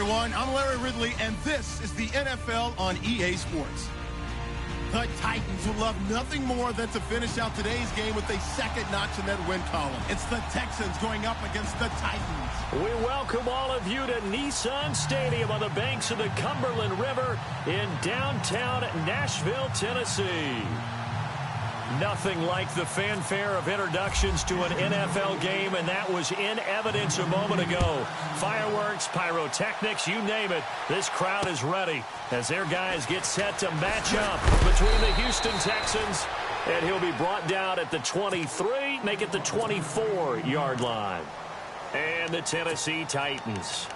everyone. I'm Larry Ridley, and this is the NFL on EA Sports. The Titans would love nothing more than to finish out today's game with a second notch in that win column. It's the Texans going up against the Titans. We welcome all of you to Nissan Stadium on the banks of the Cumberland River in downtown Nashville, Tennessee. Nothing like the fanfare of introductions to an NFL game, and that was in evidence a moment ago. Fireworks, pyrotechnics, you name it. This crowd is ready as their guys get set to match up between the Houston Texans, and he'll be brought down at the 23, make it the 24-yard line. And the Tennessee Titans.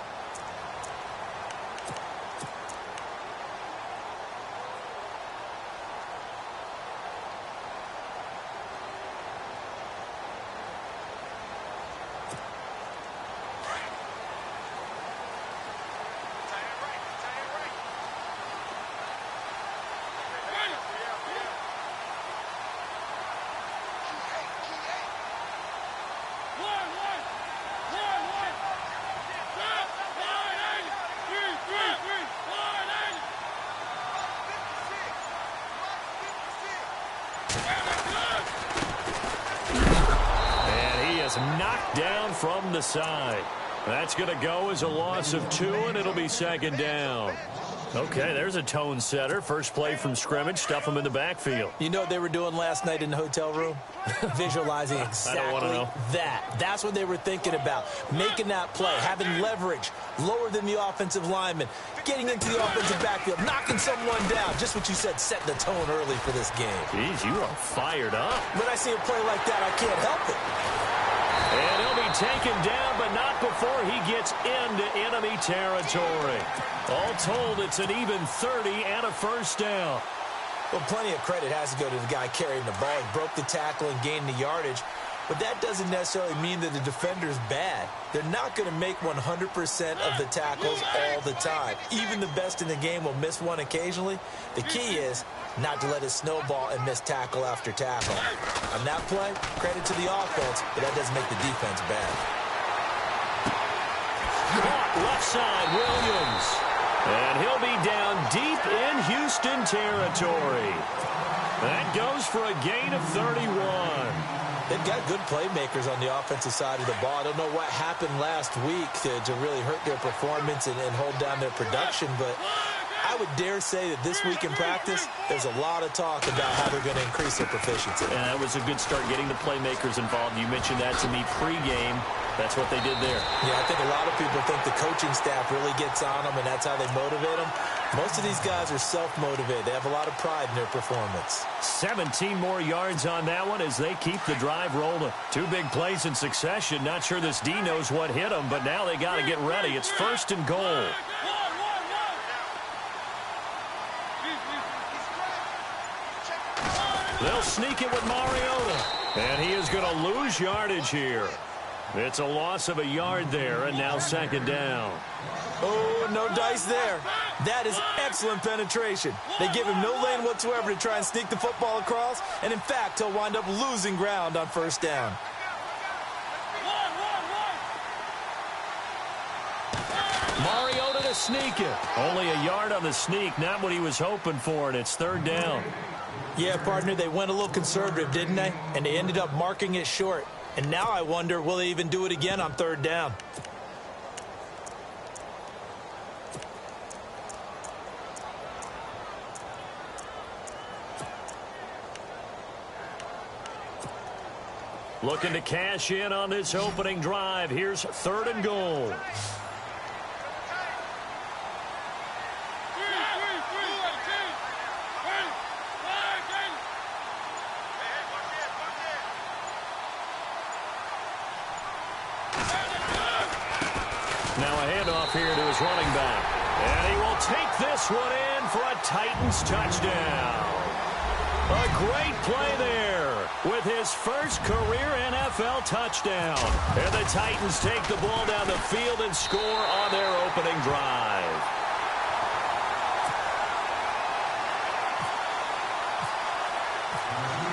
Knocked down from the side. That's going to go as a loss of 2, and it'll be second down. Okay, there's a tone setter. First play from scrimmage. Stuff them in the backfield. You know what they were doing last night in the hotel room? Visualizing exactly that. That's what they were thinking about. Making that play, having leverage, lower than the offensive lineman, getting into the offensive backfield, knocking someone down. Just what you said, setting the tone early for this game. Jeez, you are fired up. When I see a play like that, I can't help it. And he'll be taken down, but not before he gets into enemy territory. All told, it's an even 30 and a first down. Well, plenty of credit has to go to the guy carrying the ball. He broke the tackle and gained the yardage. But that doesn't necessarily mean that the defender's bad. They're not going to make 100% of the tackles all the time. Even the best in the game will miss one occasionally. The key is not to let it snowball and miss tackle after tackle. On that play, credit to the offense, but that doesn't make the defense bad. Caught left side, Williams. And he'll be down deep in Houston territory. That goes for a gain of 31. They've got good playmakers on the offensive side of the ball. I don't know what happened last week to really hurt their performance and hold down their production, but I would dare say that this week in practice, there's a lot of talk about how they're going to increase their proficiency. And that was a good start getting the playmakers involved. You mentioned that to me pregame. That's what they did there. Yeah, I think a lot of people think the coaching staff really gets on them, and that's how they motivate them. Most of these guys are self-motivated. They have a lot of pride in their performance. 17 more yards on that one as they keep the drive rolling. 2 big plays in succession. Not sure this D knows what hit them, but now they got to get ready. It's first and goal. They'll sneak it with Mariota. And he is going to lose yardage here. It's a loss of a yard there, and now second down. Oh, no dice there. That is excellent penetration. They give him no lane whatsoever to try and sneak the football across, and in fact, he'll wind up losing ground on first down. Mariota to sneak it. Only a yard on the sneak, not what he was hoping for, and it's third down. Yeah, partner, they went a little conservative, didn't they? And they ended up marking it short. And now I wonder, will they even do it again on third down? Looking to cash in on this opening drive. Here's third and goal. Now a handoff here to his running back. And he will take this one in for a Titans touchdown. A great play there with his first career NFL touchdown. And the Titans take the ball down the field and score on their opening drive.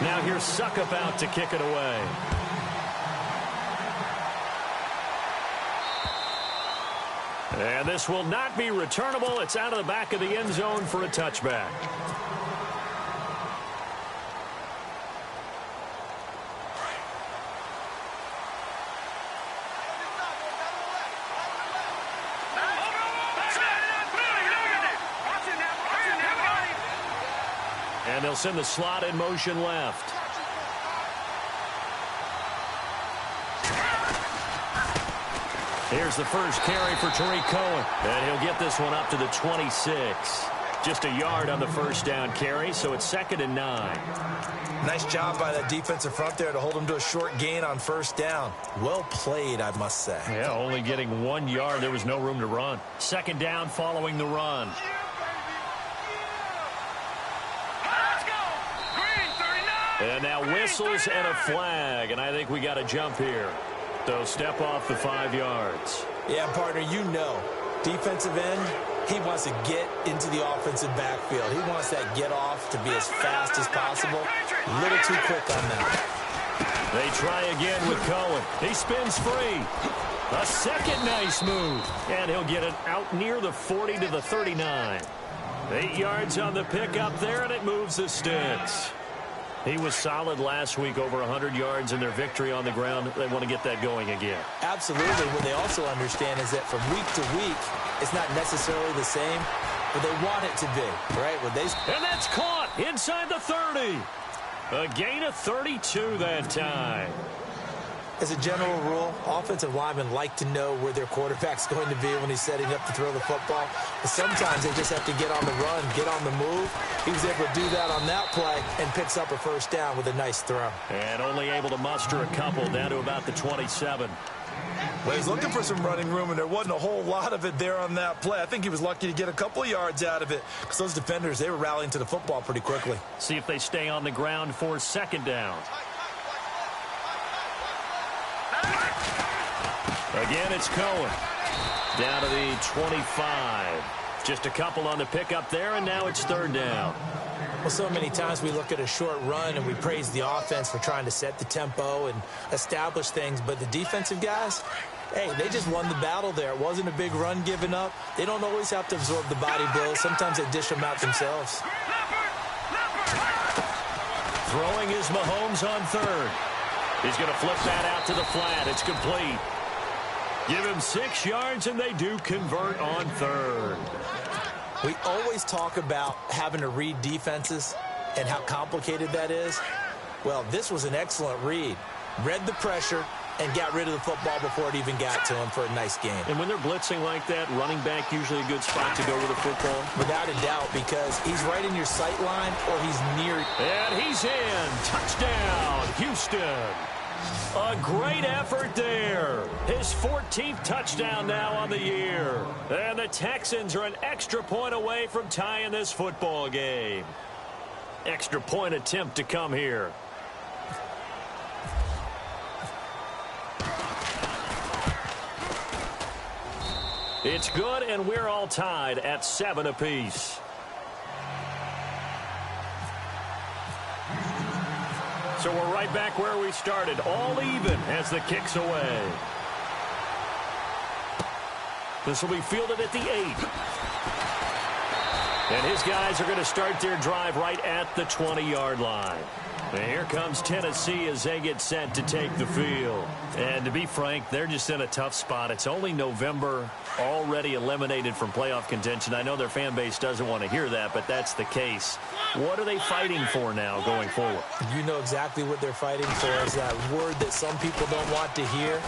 Now here's Suckup out to kick it away. And this will not be returnable. It's out of the back of the end zone for a touchback. And they'll send the slot in motion left. Here's the first carry for Tariq Cohen. And he'll get this one up to the 26. Just a yard on the first down carry, so it's 2nd and 9. Nice job by that defensive front there to hold him to a short gain on first down. Well played, I must say. Yeah, only getting 1 yard. There was no room to run. 2nd down following the run. And now whistles and a flag, and I think we got a jump here. So step off the 5 yards. Yeah, partner, you know, defensive end, he wants to get into the offensive backfield. He wants that get off to be as fast as possible. A little too quick on that. They try again with Cohen. He spins free. A second nice move. And he'll get it out near the 40 to the 39. 8 yards on the pickup there, and it moves the sticks. He was solid last week, over 100 yards in their victory on the ground. They want to get that going again. Absolutely. What they also understand is that from week to week, it's not necessarily the same, but they want it to be, right? And that's caught inside the 30. A gain of 32 that time. As a general rule, offensive linemen like to know where their quarterback's going to be when he's setting up to throw the football. But sometimes they just have to get on the run, get on the move. He was able to do that on that play and picks up a first down with a nice throw. And only able to muster a couple down to about the 27. Well, he's looking for some running room, and there wasn't a whole lot of it there on that play. I think he was lucky to get a couple of yards out of it because those defenders, they were rallying to the football pretty quickly. See if they stay on the ground for 2nd down. Again, it's Cohen. Down to the 25. Just a couple on the pickup there, and now it's 3rd down. Well, so many times we look at a short run and we praise the offense for trying to set the tempo and establish things, but the defensive guys, hey, they just won the battle there. It wasn't a big run given up. They don't always have to absorb the body blows. Sometimes they dish them out themselves. Throwing is Mahomes on 3rd. He's going to flip that out to the flat. It's complete. Give him 6 yards, and they do convert on 3rd. We always talk about having to read defenses and how complicated that is. Well, this was an excellent read. Read the pressure and got rid of the football before it even got to him for a nice game. And when they're blitzing like that, running back usually a good spot to go with the football? Without a doubt, because he's right in your sight line or he's near. And he's in. Touchdown, Houston. A great effort there. His 14th touchdown now on the year. And the Texans are an extra point away from tying this football game. Extra point attempt to come here. It's good, and we're all tied at 7 apiece. So we're right back where we started, all even as the kick's away. This will be fielded at the 8. And his guys are going to start their drive right at the 20-yard line. And here comes Tennessee as they get set to take the field. And to be frank, they're just in a tough spot. It's only November, already eliminated from playoff contention. I know their fan base doesn't want to hear that, but that's the case. What are they fighting for now going forward? You know exactly what they're fighting for. Is that word that some people don't want to hear,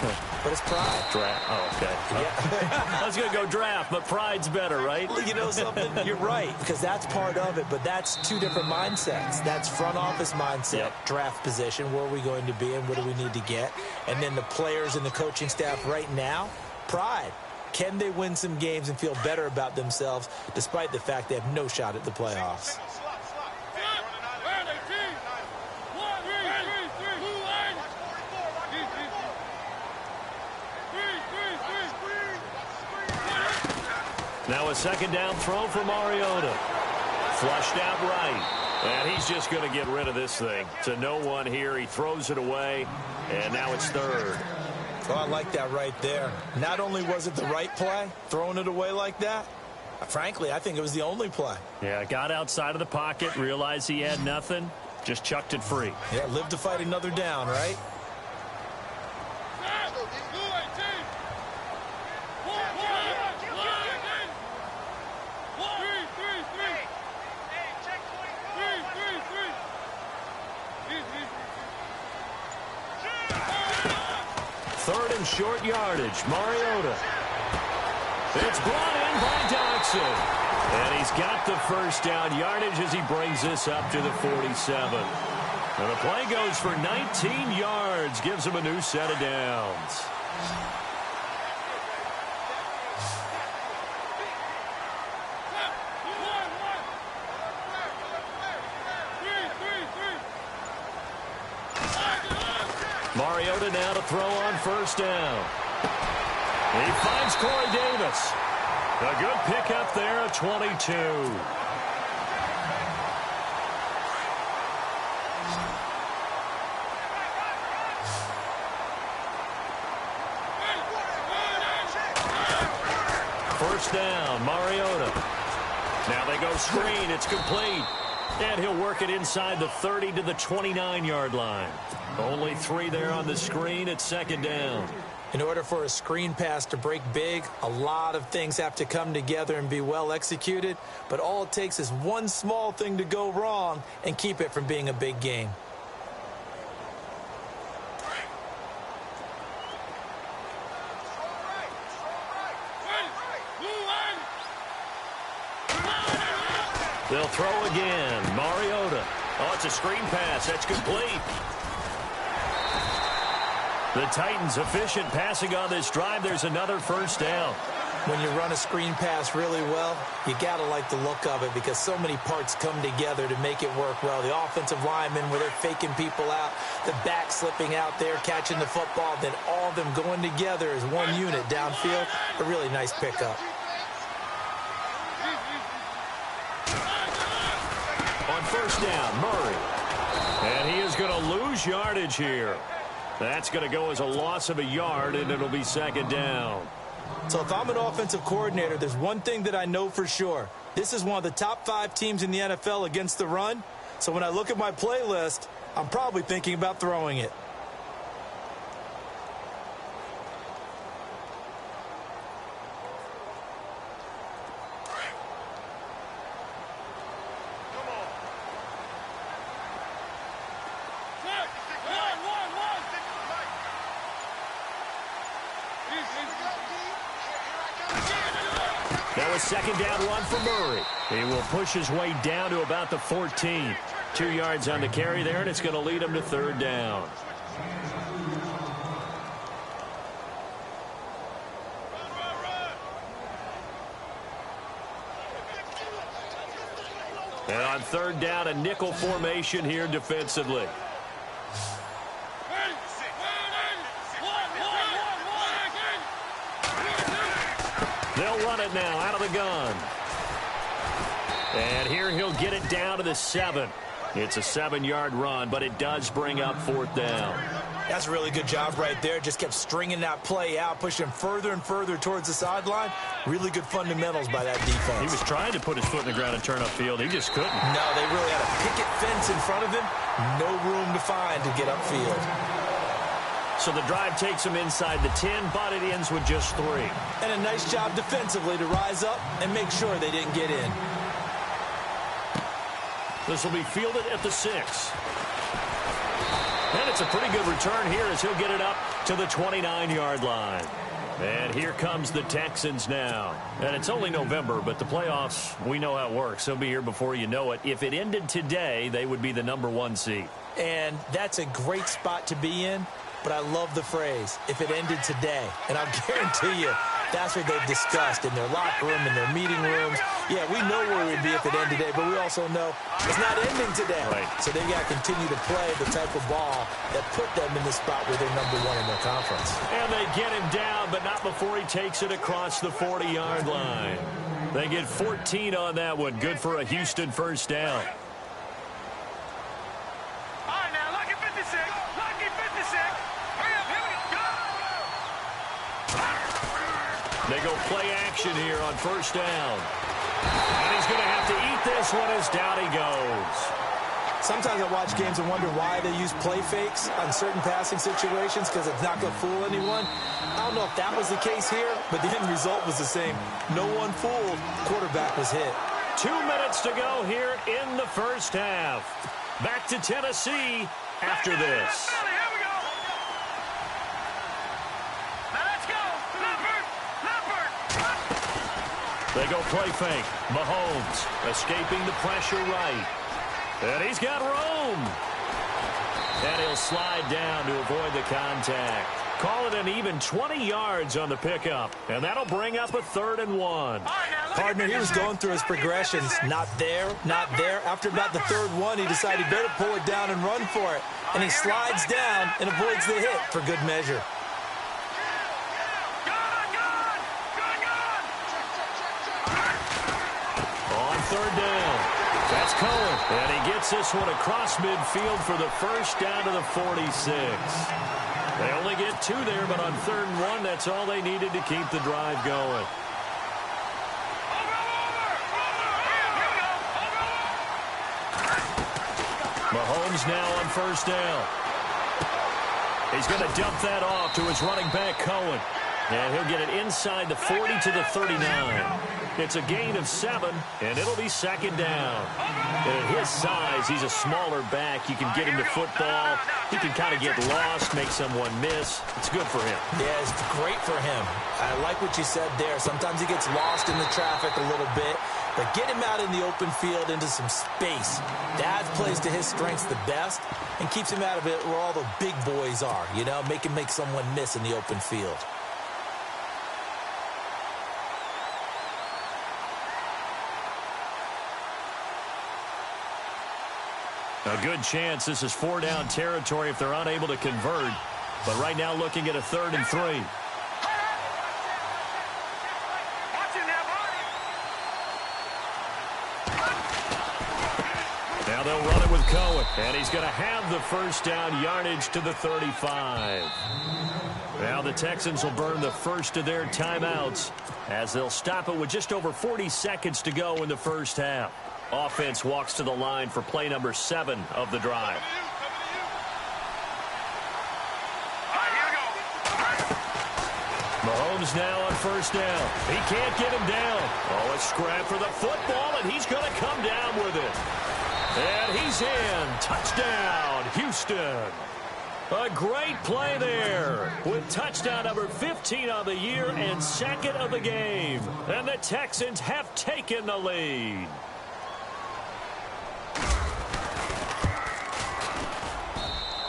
but it's pride. Draft. Oh, okay. Yeah. I was going to go draft, but pride's better, right? You know something? You're right, because that's part of it, but that's two different mindsets. That's front office mindset, draft position, where are we going to be and what do we need to get? And then the players and the coaching staff right now, pride. Can they win some games and feel better about themselves despite the fact they have no shot at the playoffs? Now a second down throw for Mariota. Flushed out right. And he's just going to get rid of this thing. To no one here. He throws it away. And now it's 3rd. Oh, I like that right there. Not only was it the right play, throwing it away like that, frankly, I think it was the only play. Yeah, got outside of the pocket, realized he had nothing, just chucked it free. Yeah, live to fight another down, right? Third and short yardage, Mariota. It's brought in by Dodson. And he's got the first down yardage as he brings this up to the 47. And the play goes for 19 yards, gives him a new set of downs. Mariota now to throw on first down. He finds Corey Davis. A good pickup there at 22. First down, Mariota. Now they go screen. It's complete. And he'll work it inside the 30 to the 29-yard line. Only 3 there on the screen at second down. In order for a screen pass to break big, a lot of things have to come together and be well executed. But all it takes is one small thing to go wrong and keep it from being a big game. They'll throw again. Mariota. Oh, it's a screen pass. That's complete. The Titans efficient passing on this drive. There's another first down. When you run a screen pass really well, you got to like the look of it because so many parts come together to make it work well. The offensive linemen where they're faking people out, the back slipping out there, catching the football, then all of them going together as one unit downfield. A really nice pickup. On first down, Murray. And he is going to lose yardage here. That's going to go as a loss of a yard, and it'll be second down. So if I'm an offensive coordinator, there's one thing that I know for sure. This is one of the top 5 teams in the NFL against the run. So when I look at my playlist, I'm probably thinking about throwing it. That was second down run for Murray. He will push his way down to about the 14. 2 yards on the carry there, and it's going to lead him to third down. And on third down, a nickel formation here defensively. They'll run it now out of the gun. And here he'll get it down to the 7. It's a 7-yard run, but it does bring up fourth down. That's a really good job right there. Just kept stringing that play out, pushing further and further towards the sideline. Really good fundamentals by that defense. He was trying to put his foot in the ground and turn upfield. He just couldn't. No, they really had a picket fence in front of him. No room to find to get upfield. So the drive takes him inside the 10, but it ends with just 3. And a nice job defensively to rise up and make sure they didn't get in. This will be fielded at the 6. And it's a pretty good return here as he'll get it up to the 29-yard line. And here comes the Texans now. And it's only November, but the playoffs, we know how it works. They'll be here before you know it. If it ended today, they would be the #1 seed. And that's a great spot to be in. But I love the phrase, if it ended today. And I'll guarantee you, that's what they've discussed in their locker room, in their meeting rooms. Yeah, we know where we'd be if it ended today, but we also know it's not ending today. Right. So they've got to continue to play the type of ball that put them in the spot where they're #1 in their conference. And they get him down, but not before he takes it across the 40-yard line. They get 14 on that one. Good for a Houston first down. They go play action here on first down. And he's going to have to eat this one as down he goes. Sometimes I watch games and wonder why they use play fakes on certain passing situations because it's not going to fool anyone. I don't know if that was the case here, but the end result was the same. No one fooled. Quarterback was hit. 2 minutes to go here in the first half. Back to Tennessee after this. They go play fake. Mahomes escaping the pressure right. And he's got room. And he'll slide down to avoid the contact. Call it an even 20 yards on the pickup. And that'll bring up a 3rd and 1. Partner, he was going through his progressions. Not there, not there. After about the 3rd one, he decided he better pull it down and run for it. And he slides down and avoids the hit for good measure. On 3rd down. That's Cohen. And he gets this one across midfield for the first down to the 46. They only get 2 there, but on 3rd and 1, that's all they needed to keep the drive going. Mahomes now on first down. He's going to dump that off to his running back, Cohen. And he'll get it inside the 40 to the 39. It's a gain of 7, and it'll be 2nd down. And at his size, he's a smaller back. You can get him to football. He can kind of get lost, make someone miss. It's good for him. Yeah, it's great for him. I like what you said there. Sometimes he gets lost in the traffic a little bit, but get him out in the open field into some space. That plays to his strengths the best and keeps him out of it where all the big boys are, you know, make someone miss in the open field. A good chance this is 4-down territory if they're unable to convert. But right now looking at a 3rd and 3. Now they'll run it with Cohen. And he's going to have the first down yardage to the 35. Now the Texans will burn the first of their timeouts as they'll stop it with just over 40 seconds to go in the first half. Offense walks to the line for play number 7 of the drive. Mahomes now on first down. He can't get him down. Oh, a scrap for the football, and he's going to come down with it. And he's in. Touchdown, Houston. A great play there with touchdown number 15 of the year and 2nd of the game. And the Texans have taken the lead.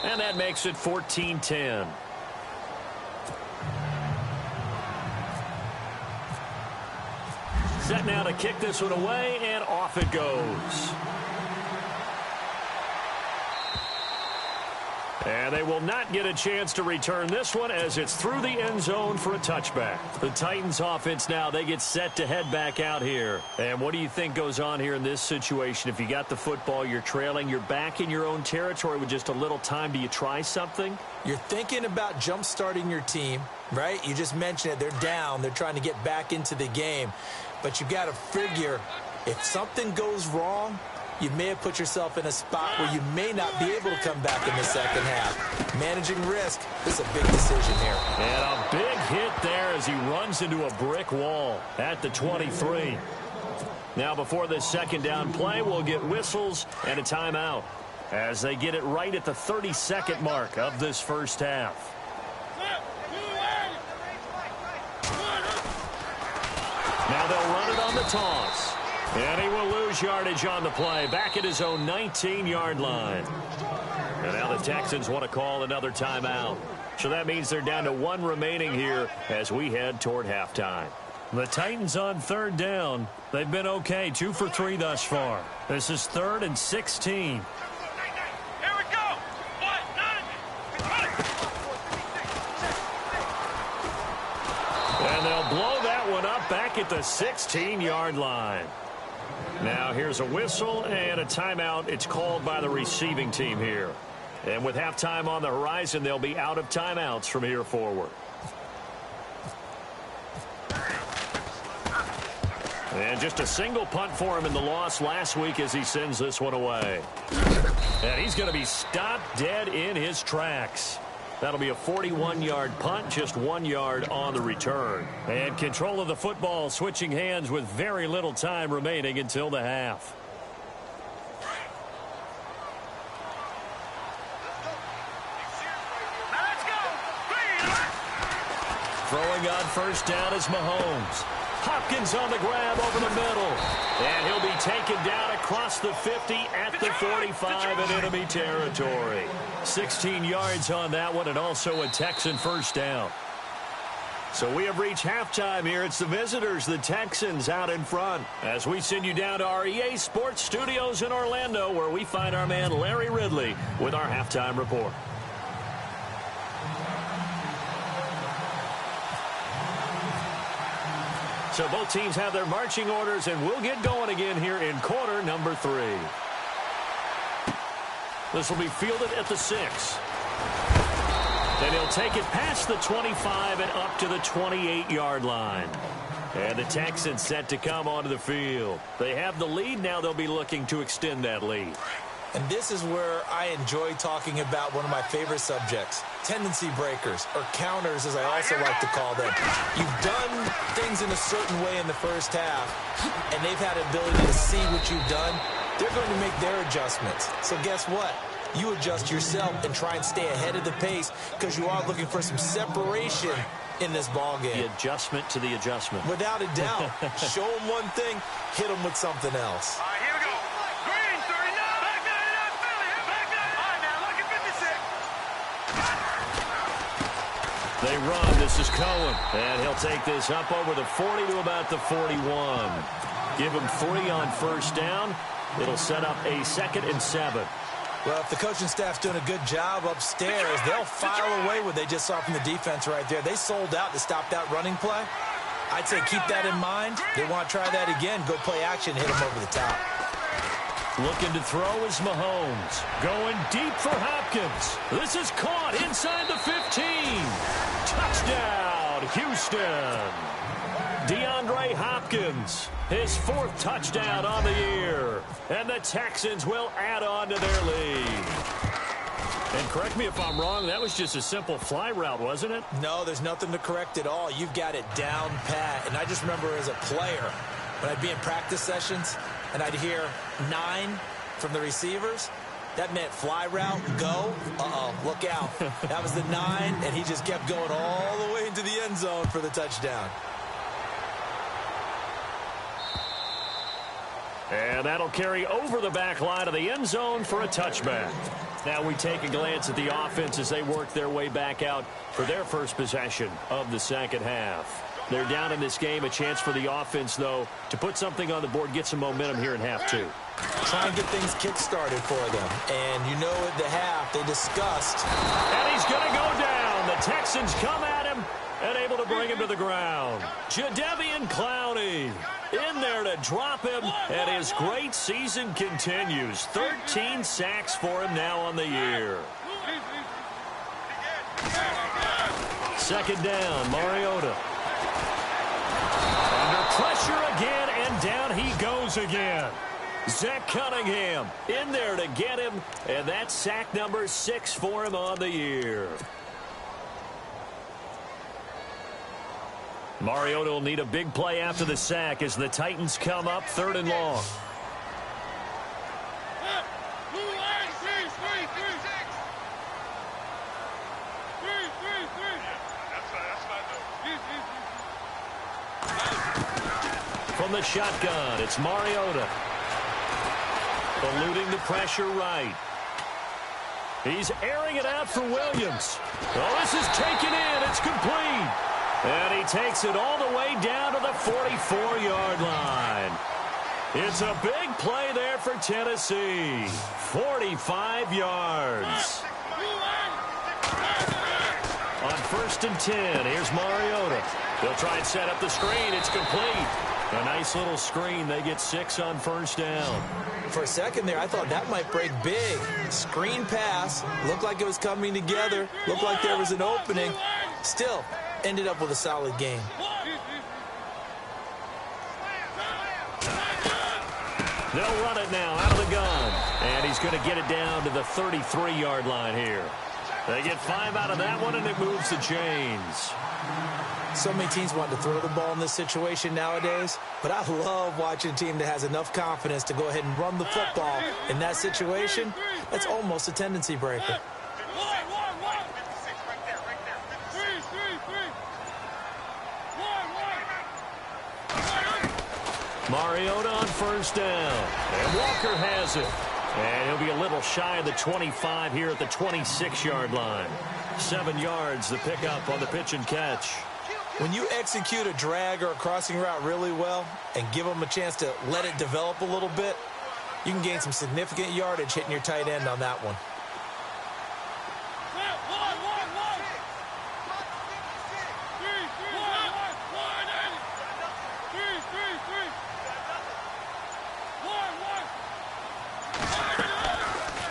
And that makes it 14-10. Set now to kick this one away, and off it goes. And they will not get a chance to return this one as it's through the end zone for a touchback. The Titans offense now, they get set to head back out here. And what do you think goes on here in this situation? If you got the football, you're trailing, you're back in your own territory with just a little time. Do you try something? You're thinking about jump-starting your team, right? You just mentioned it. They're down. They're trying to get back into the game. But you've got to figure if something goes wrong, you may have put yourself in a spot where you may not be able to come back in the second half. Managing risk is a big decision here. And a big hit there as he runs into a brick wall at the 23. Now before this 2nd down play, we'll get whistles and a timeout as they get it right at the 32nd mark of this first half. Now they'll run it on the toss. And he will lose yardage on the play, back at his own 19-yard line. And now the Texans want to call another timeout. So that means they're down to 1 remaining here as we head toward halftime. The Titans on 3rd down. They've been okay, 2 for 3 thus far. This is 3rd and 16. And they'll blow that one up back at the 16-yard line. Now here's a whistle and a timeout. It's called by the receiving team here. And with halftime on the horizon, they'll be out of timeouts from here forward. And just a single punt for him in the loss last week as he sends this one away. And he's going to be stopped dead in his tracks. That'll be a 41-yard punt, just 1 yard on the return. And control of the football switching hands with very little time remaining until the half. Throwing on first down is Mahomes. Hopkins on the grab over the middle. And he'll be taken down across the 50 at the 45 in enemy territory. 16 yards on that one, and also a Texan first down. So we have reached halftime here. It's the visitors, the Texans, out in front. As we send you down to our EA Sports Studios in Orlando, where we find our man Larry Ridley with our halftime report. So both teams have their marching orders, and we'll get going again here in quarter number 3. This will be fielded at the 6. Then he'll take it past the 25 and up to the 28-yard line. And the Texans set to come onto the field. They have the lead. Now they'll be looking to extend that lead. And this is where I enjoy talking about one of my favorite subjects, tendency breakers, or counters as I also like to call them. You've done things in a certain way in the first half, and they've had the ability to see what you've done. They're going to make their adjustments. So guess what? You adjust yourself and try and stay ahead of the pace because you are looking for some separation in this ball game. The adjustment to the adjustment. Without a doubt. Show them one thing, hit them with something else. All right, here we go. Green, 39. Back 99, Philly. Back 99. All right, now look at 56. They run. This is Cohen. And he'll take this up over the 40 to about the 41. Give him 3 on first down. It'll set up a 2nd and 7. Well, if the coaching staff's doing a good job upstairs, they'll file away what they just saw from the defense right there. They sold out to stop that running play. I'd say keep that in mind. They want to try that again. Go play action, hit them over the top. Looking to throw is Mahomes. Going deep for Hopkins. This is caught inside the 15. Touchdown, Houston. DeAndre Hopkins, his 4th touchdown on the year. And the Texans will add on to their lead. And correct me if I'm wrong, that was just a simple fly route, wasn't it? No, there's nothing to correct at all. You've got it down pat. And I just remember as a player, when I'd be in practice sessions, and I'd hear 9 from the receivers, that meant fly route, go. Uh-oh, look out. That was the 9, and he just kept going all the way into the end zone for the touchdown. And that'll carry over the back line of the end zone for a touchback. Now we take a glance at the offense as they work their way back out for their first possession of the second half. They're down in this game. A chance for the offense, though, to put something on the board, get some momentum here in half 2. Try and get things kick-started for them. And you know at the half they discussed. And he's going to go down. The Texans come at him and able to bring him to the ground. Jadeveon Clowney in there to drop him, and his great season continues. 13 sacks for him now on the year. 2nd down, Mariota. Under pressure again, and down he goes again. Zach Cunningham in there to get him, and that's sack number 6 for him on the year. Mariota will need a big play after the sack as the Titans come up 3rd and long. From the shotgun, it's Mariota. Eluding the pressure right. He's airing it out for Williams. Oh, this is taken in. It's complete. And he takes it all the way down to the 44-yard line. It's a big play there for Tennessee. 45 yards. On 1st and 10, here's Mariota. They'll try and set up the screen. It's complete. A nice little screen. They get 6 on first down. For a second there, I thought that might break big. Screen pass. Looked like it was coming together. Looked like there was an opening. Still, ended up with a solid game. They'll run it now out of the gun. And he's going to get it down to the 33-yard line here. They get 5 out of that one, and it moves the chains. So many teams want to throw the ball in this situation nowadays, but I love watching a team that has enough confidence to go ahead and run the football in that situation. That's almost a tendency breaker. Mariota on first down. And Walker has it. And he'll be a little shy of the 25 here at the 26-yard line. 7 yards, the pickup on the pitch and catch. When you execute a drag or a crossing route really well and give them a chance to let it develop a little bit, you can gain some significant yardage hitting your tight end on that one.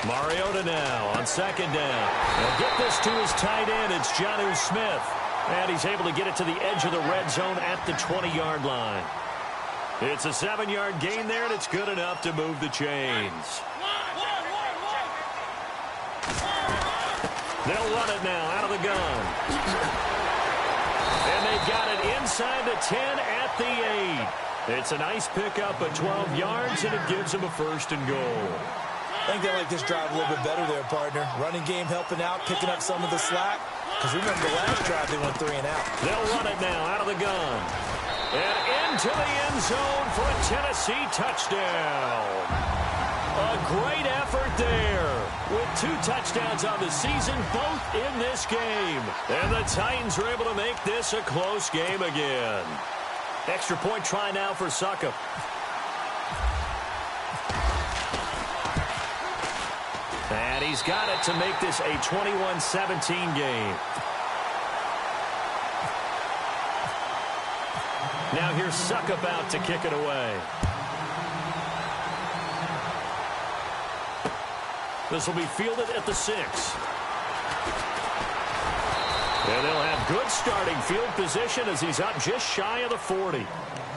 Mariota now on second down. He'll get this to his tight end. It's Jonnu Smith. And he's able to get it to the edge of the red zone at the 20-yard line. It's a 7-yard gain there, and it's good enough to move the chains. They'll run it now out of the gun. And they've got it inside the 10 at the 8. It's a nice pickup of 12 yards, and it gives them a 1st and goal. I think they like this drive a little bit better there, partner. Running game helping out, picking up some of the slack. Because remember the last drive, they went 3 and out. They'll run it now out of the gun. And into the end zone for a Tennessee touchdown. A great effort there. With 2 touchdowns on the season, both in this game. And the Titans are able to make this a close game again. Extra point try now for TitanThePhukUp. And he's got it to make this a 21-17 game. Now here's TitanThePhukUp out to kick it away. This will be fielded at the 6. And they'll have good starting field position as he's up just shy of the 40.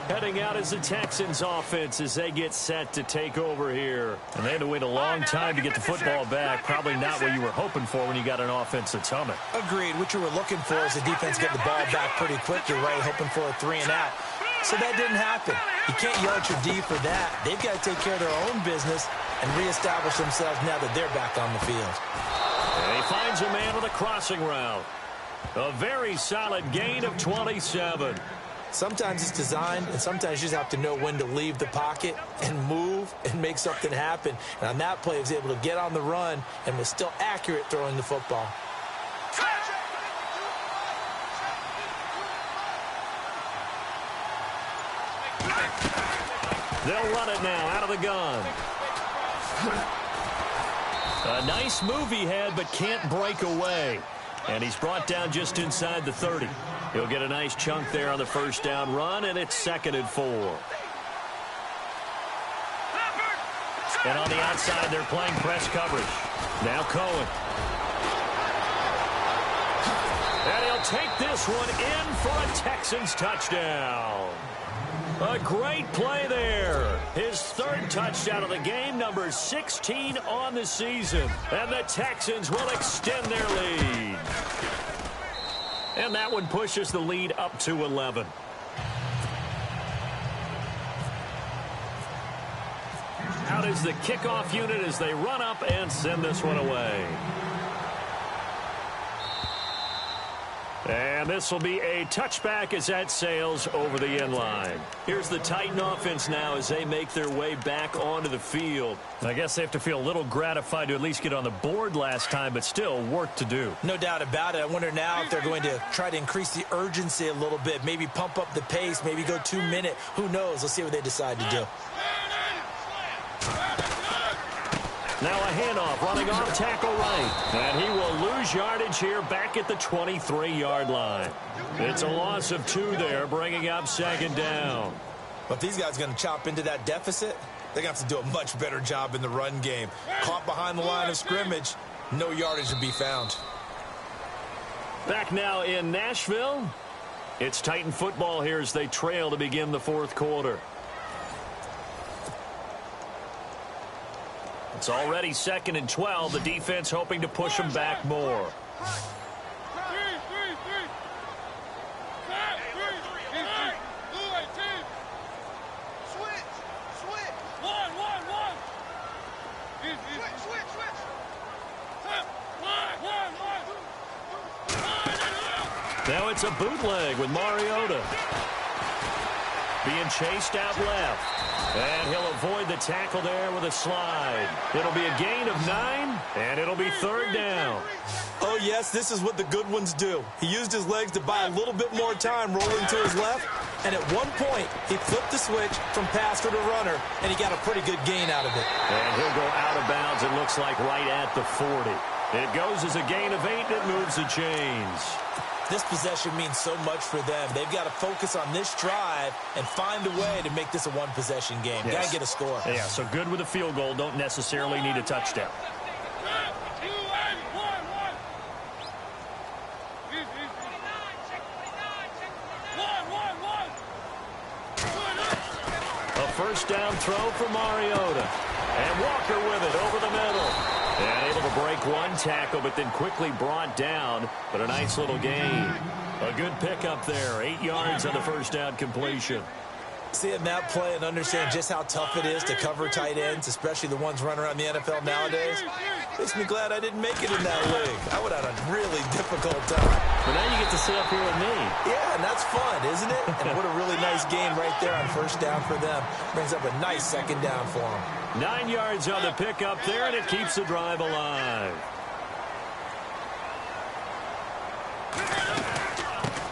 Heading out as the Texans offense as they get set to take over here. And they had to wait a long time to get the football back. Probably not what you were hoping for when you got an offense that's humming. Agreed. What you were looking for is the defense getting the ball back pretty quickly, right? Hoping for a 3 and out. So that didn't happen. You can't yell at your D for that. They've got to take care of their own business and reestablish themselves now that they're back on the field. And he finds a man with a crossing route. A very solid gain of 27. Sometimes it's designed, and sometimes you just have to know when to leave the pocket and move and make something happen. And on that play, he was able to get on the run and was still accurate throwing the football. They'll run it now out of the gun. A nice move he had, but can't break away. And he's brought down just inside the 30. He'll get a nice chunk there on the first down run, and it's 2nd and 4. And on the outside, they're playing press coverage. Now Cohen. And he'll take this one in for a Texans touchdown. A great play there. His 3rd touchdown of the game, number 16 on the season. And the Texans will extend their lead. And that one pushes the lead up to 11. Out is the kickoff unit as they run up and send this one away. And this will be a touchback as that sails over the end line. Here's the Titan offense now as they make their way back onto the field. I guess they have to feel a little gratified to at least get on the board last time, but still work to do. No doubt about it. I wonder now if they're going to try to increase the urgency a little bit, maybe pump up the pace, maybe go 2-minute. Who knows? Let's see what they decide to do. Now a handoff running off tackle right. And he will lose yardage here back at the 23-yard line. It's a loss of 2 there, bringing up 2nd down. But if these guys are going to chop into that deficit, they're going to have to do a much better job in the run game. Caught behind the line of scrimmage, no yardage to be found. Back now in Nashville. It's Titan football here as they trail to begin the 4th quarter. It's already 2nd and 12. The defense hoping to push them back more. Now it's a bootleg with Mariota. Being chased out left. And he'll avoid the tackle there with a slide. It'll be a gain of 9, and it'll be 3rd down. Oh, yes, this is what the good ones do. He used his legs to buy a little bit more time rolling to his left, and at one point, he flipped the switch from passer to runner, and he got a pretty good gain out of it. And he'll go out of bounds, it looks like, right at the 40. It goes as a gain of 8, and it moves the chains. This possession means so much for them. They've got to focus on this drive and find a way to make this a one-possession game. Yes. Got to get a score. Yeah, so good with a field goal. Don't necessarily need a touchdown. A first down throw for Mariota. And Walker with it over the middle. And able to break one tackle, but then quickly brought down. But a nice little gain. A good pickup there. 8 yards on the first down completion. Seeing that play and understand just how tough it is to cover tight ends, especially the ones running around the NFL nowadays, makes me glad I didn't make it in that league. I would have had a really difficult time. But now you get to sit up here with me. Yeah, and that's fun, isn't it? And what a really nice game right there on first down for them. Brings up a nice second down for them. 9 yards on the pickup there, and it keeps the drive alive.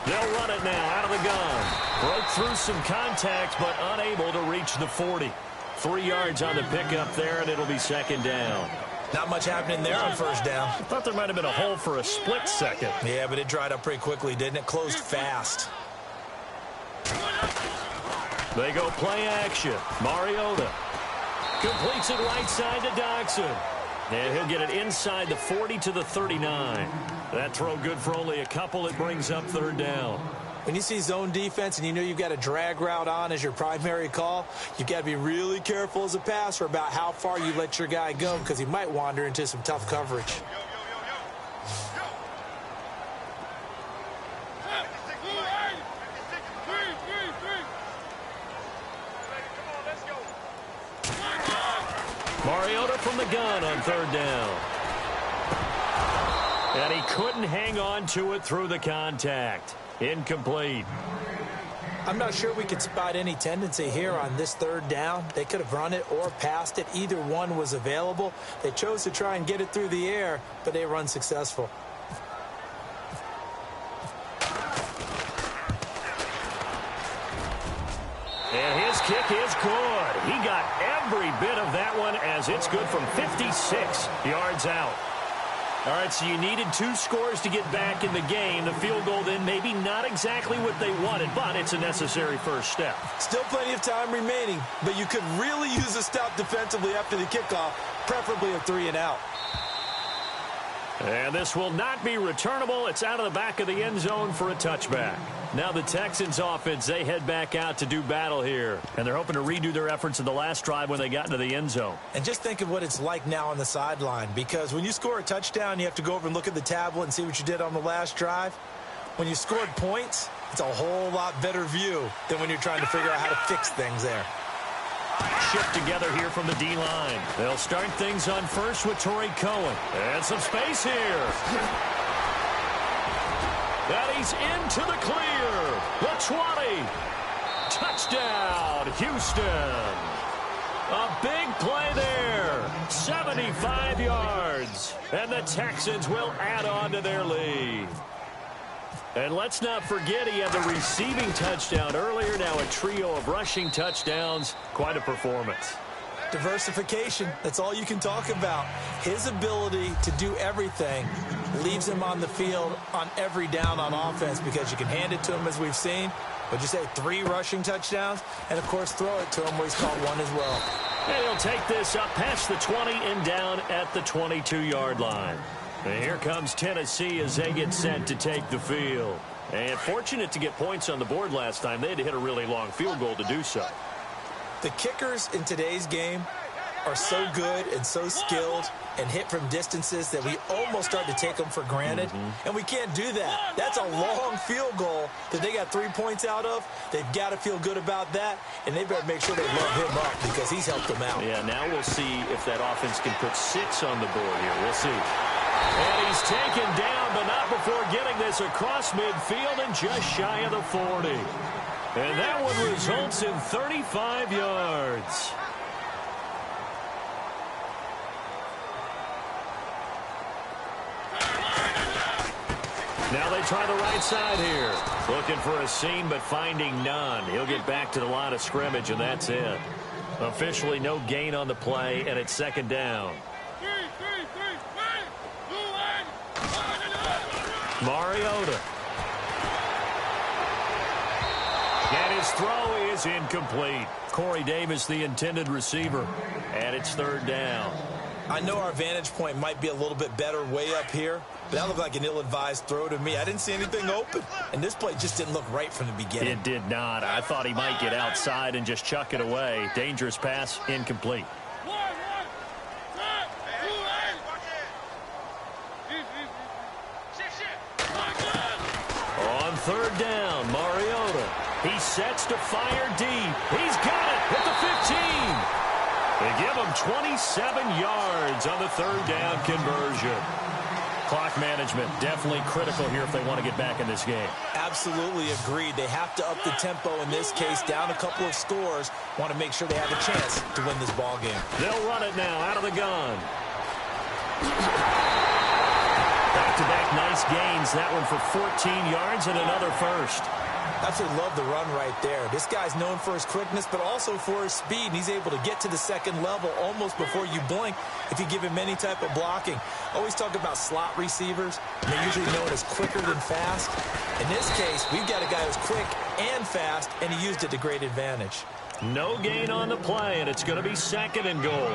They'll run it now out of the gun. Broke through some contact, but unable to reach the 40. 3 yards on the pickup there, and it'll be second down. Not much happening there on first down. I thought there might have been a hole for a split second. Yeah, but it dried up pretty quickly, didn't it? Closed fast. They go play action. Mariota completes it right side to Dodson. And he'll get it inside the 40 to the 39. That throw good for only a couple. It brings up third down. When you see zone defense and you know you've got a drag route on as your primary call, you've got to be really careful as a passer about how far you let your guy go because he might wander into some tough coverage. Mariota from the gun on third down. And he couldn't hang on to it through the contact. Incomplete. I'm not sure we could spot any tendency here on this third down. They could have run it or passed it. Either one was available. They chose to try and get it through the air, but they were unsuccessful. And his kick is good. He got every bit of that one as it's good from 56 yards out. All right, so you needed 2 scores to get back in the game. The field goal then maybe not exactly what they wanted, but it's a necessary first step. Still plenty of time remaining, but you could really use a stop defensively after the kickoff, preferably a 3 and out. And this will not be returnable. It's out of the back of the end zone for a touchback. Now the Texans offense, they head back out to do battle here. And they're hoping to redo their efforts in the last drive when they got into the end zone. And just think of what it's like now on the sideline, because when you score a touchdown, you have to go over and look at the tablet and see what you did on the last drive. When you scored points, it's a whole lot better view than when you're trying to figure out how to fix things there. Shift together here from the D-line. They'll start things on first with Torrey Cohen. And some space here. And he's into the clear. The 20. Touchdown, Houston. A big play there. 75 yards. And the Texans will add on to their lead. And let's not forget he had the receiving touchdown earlier. Now a trio of rushing touchdowns. Quite a performance. Diversification, that's all you can talk about. His ability to do everything leaves him on the field on every down on offense because you can hand it to him as we've seen. Would you say 3 rushing touchdowns? And, of course, throw it to him where he's caught 1 as well. And he'll take this up past the 20 and down at the 22-yard line. And here comes Tennessee as they get set to take the field. And fortunate to get points on the board last time. They had to hit a really long field goal to do so. The kickers in today's game are so good and so skilled and hit from distances that we almost start to take them for granted, and we can't do that. That's a long field goal that they got 3 points out of. They've got to feel good about that, and they better make sure they load him up because he's helped them out. Yeah, now we'll see if that offense can put 6 on the board here. We'll see. And he's taken down, but not before getting this across midfield and just shy of the 40. And that one results in 35 yards. Now they try the right side here. Looking for a seam, but finding none. He'll get back to the line of scrimmage, and that's it. Officially no gain on the play, and it's second down. Mariota. And his throw is incomplete. Corey Davis, the intended receiver. And it's third down. I know our vantage point might be a little bit better way up here, but that looked like an ill-advised throw to me. I didn't see anything open, and this play just didn't look right from the beginning. It did not. I thought he might get outside and just chuck it away. Dangerous pass, incomplete. On third down, Mariota. He sets to fire deep. He's got it at the 15. They give him 27 yards on the third down conversion. Clock management definitely critical here if they want to get back in this game. Absolutely agreed. They have to up the tempo in this case, down a couple of scores. Want to make sure they have a chance to win this ball game. They'll run it now out of the gun. Back-to-back nice gains. That one for 14 yards and another first. Absolutely love the run right there. This guy's known for his quickness, but also for his speed. And he's able to get to the second level almost before you blink if you give him any type of blocking. Always talk about slot receivers. They're usually known as quicker than fast. In this case, we've got a guy who's quick and fast, and he used it to great advantage. No gain on the play, and it's going to be second and goal.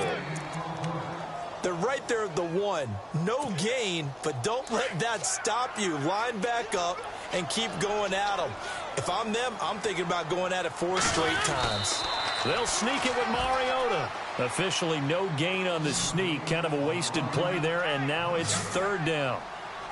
They're right there at the one. No gain, but don't let that stop you. Line back up and keep going at them. If I'm them, I'm thinking about going at it 4 straight times. They'll sneak it with Mariota. Officially no gain on the sneak. Kind of a wasted play there, and now it's third down.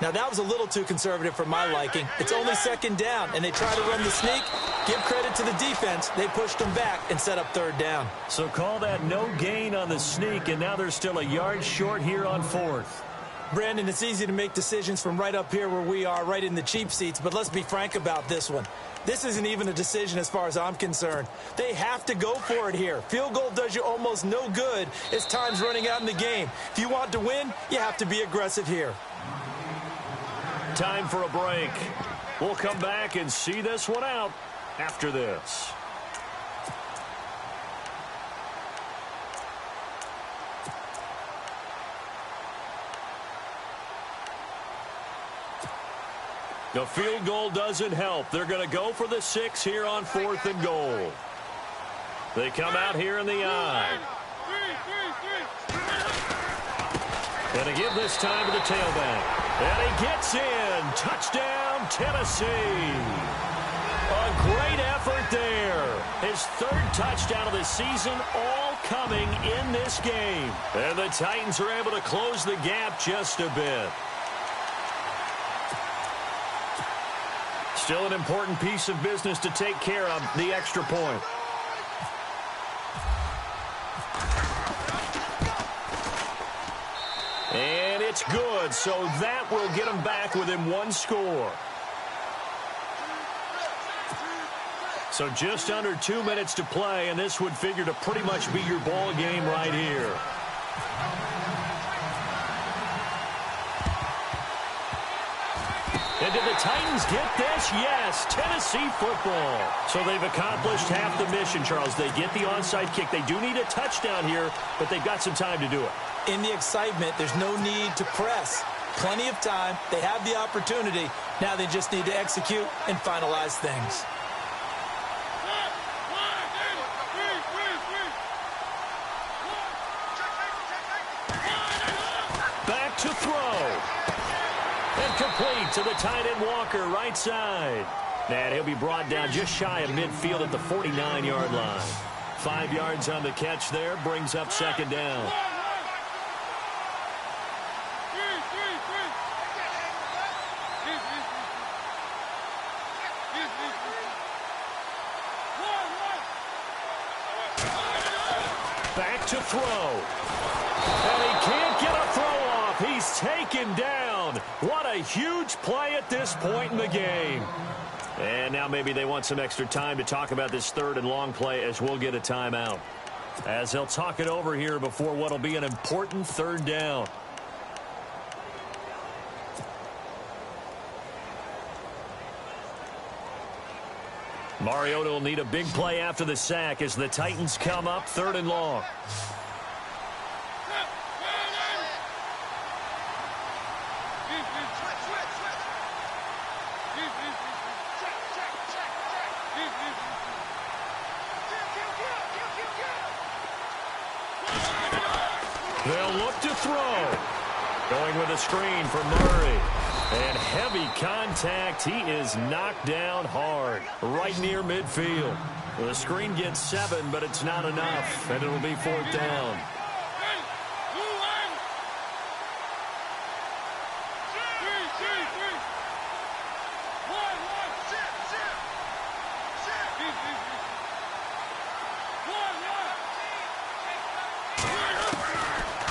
Now, that was a little too conservative for my liking. It's only second down, and they try to run the sneak. Give credit to the defense. They pushed them back and set up third down. So call that no gain on the sneak, and now they're still a yard short here on fourth. Brandon, it's easy to make decisions from right up here where we are, right in the cheap seats, but let's be frank about this one. This isn't even a decision as far as I'm concerned. They have to go for it here. Field goal does you almost no good as time's running out in the game. If you want to win, you have to be aggressive here. Time for a break. We'll come back and see this one out after this. The field goal doesn't help. They're going to go for the 6 here on fourth and goal. They come out here in the I. And they give this time to the tailback. And he gets in. Touchdown, Tennessee. A great effort there. His third touchdown of the season, all coming in this game. And the Titans are able to close the gap just a bit. Still an important piece of business to take care of, the extra point. And it's good, so that will get them back within 1 score. So just under 2 minutes to play, and this would figure to pretty much be your ball game right here. And did the Titans get this? Yes, Tennessee football. So they've accomplished half the mission, Charles. They get the onside kick. They do need a touchdown here, but they've got some time to do it. In the excitement, there's no need to press. Plenty of time. They have the opportunity. Now they just need to execute and finalize things. Back to throw. And complete to the tight end Walker, right side. And he'll be brought down just shy of midfield at the 49-yard line. 5 yards on the catch there. Brings up second down. Back to throw. And he can't get a throw off. He's taken down. What a huge play at this point in the game. And now maybe they want some extra time to talk about this third and long play as we'll get a timeout. As they'll talk it over here before what will be an important third down. Mariota will need a big play after the sack as the Titans come up third and long. They'll look to throw. Going with a screen for Murray. And heavy contact. He is knocked down hard, right near midfield. The screen gets 7, but it's not enough, and it'll be 4th down.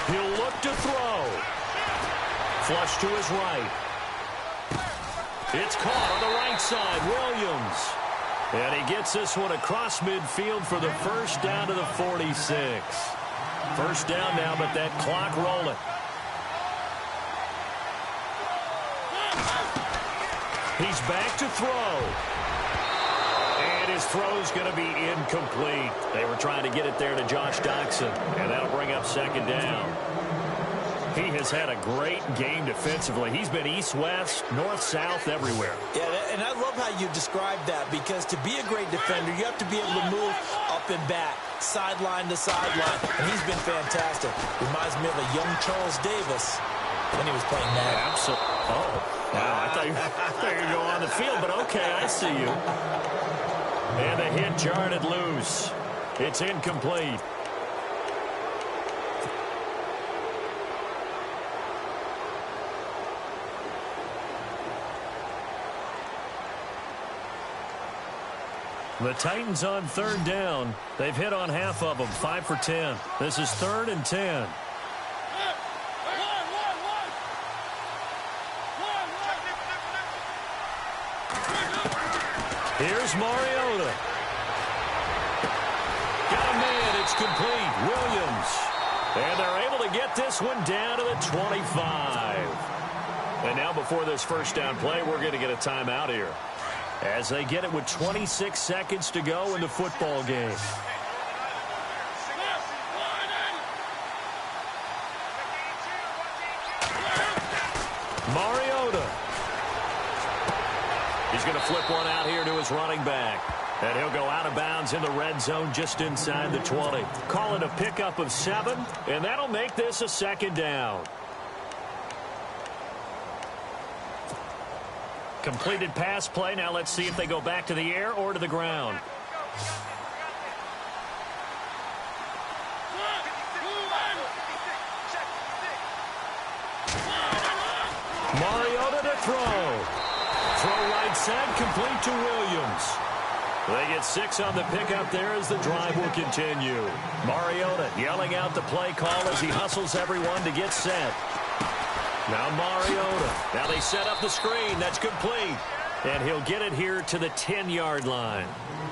He'll look to throw. Flush to his right. It's caught on the right side. Williams. And he gets this one across midfield for the first down to the 46. First down now, but that clock rolling. He's back to throw. And his throw's going to be incomplete. They were trying to get it there to Josh Doxson. And that'll bring up second down. He has had a great game defensively. He's been east-west, north-south, everywhere. Yeah, and I love how you described that, because to be a great defender, you have to be able to move up and back, sideline to sideline, and he's been fantastic. Reminds me of a young Charles Davis when he was playing that. Absolutely. Oh, wow. I thought you were going to go on the field, but okay, I see you. And the hit jarred it loose. It's incomplete. The Titans on third down. They've hit on half of them, 5 for 10. This is 3rd and 10. Here's Mariota. Got a man. It's complete. Williams. And they're able to get this one down to the 25. And now before this first down play, we're going to get a timeout here, as they get it with 26 seconds to go in the football game. Mariota. He's going to flip one out here to his running back. And he'll go out of bounds in the red zone just inside the 20. Call it a pickup of 7, and that'll make this a second down. Completed pass play. Now let's see if they go back to the air or to the ground. Mariota to throw. Throw right side, complete to Williams. They get 6 on the pickup there as the drive will continue. Mariota yelling out the play call as he hustles everyone to get set. Now Mariota. Now they set up the screen. That's complete. And he'll get it here to the 10-yard line.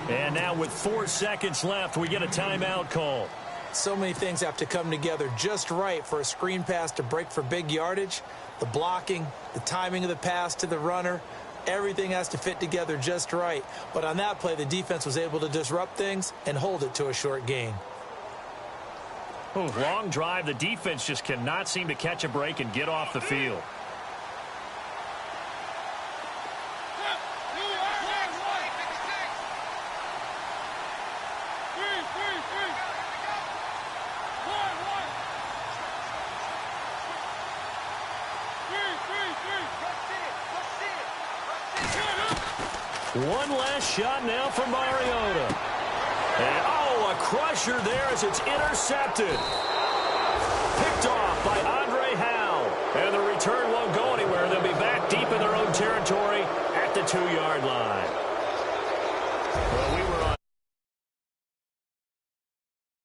And now with 4 seconds left, we get a timeout call. So many things have to come together just right for a screen pass to break for big yardage. The blocking, the timing of the pass to the runner, everything has to fit together just right. But on that play, the defense was able to disrupt things and hold it to a short gain. Long drive. The defense just cannot seem to catch a break and get off the field. One last shot now for Mariota. And, oh, Oh, a crusher there as it's intercepted. Picked off by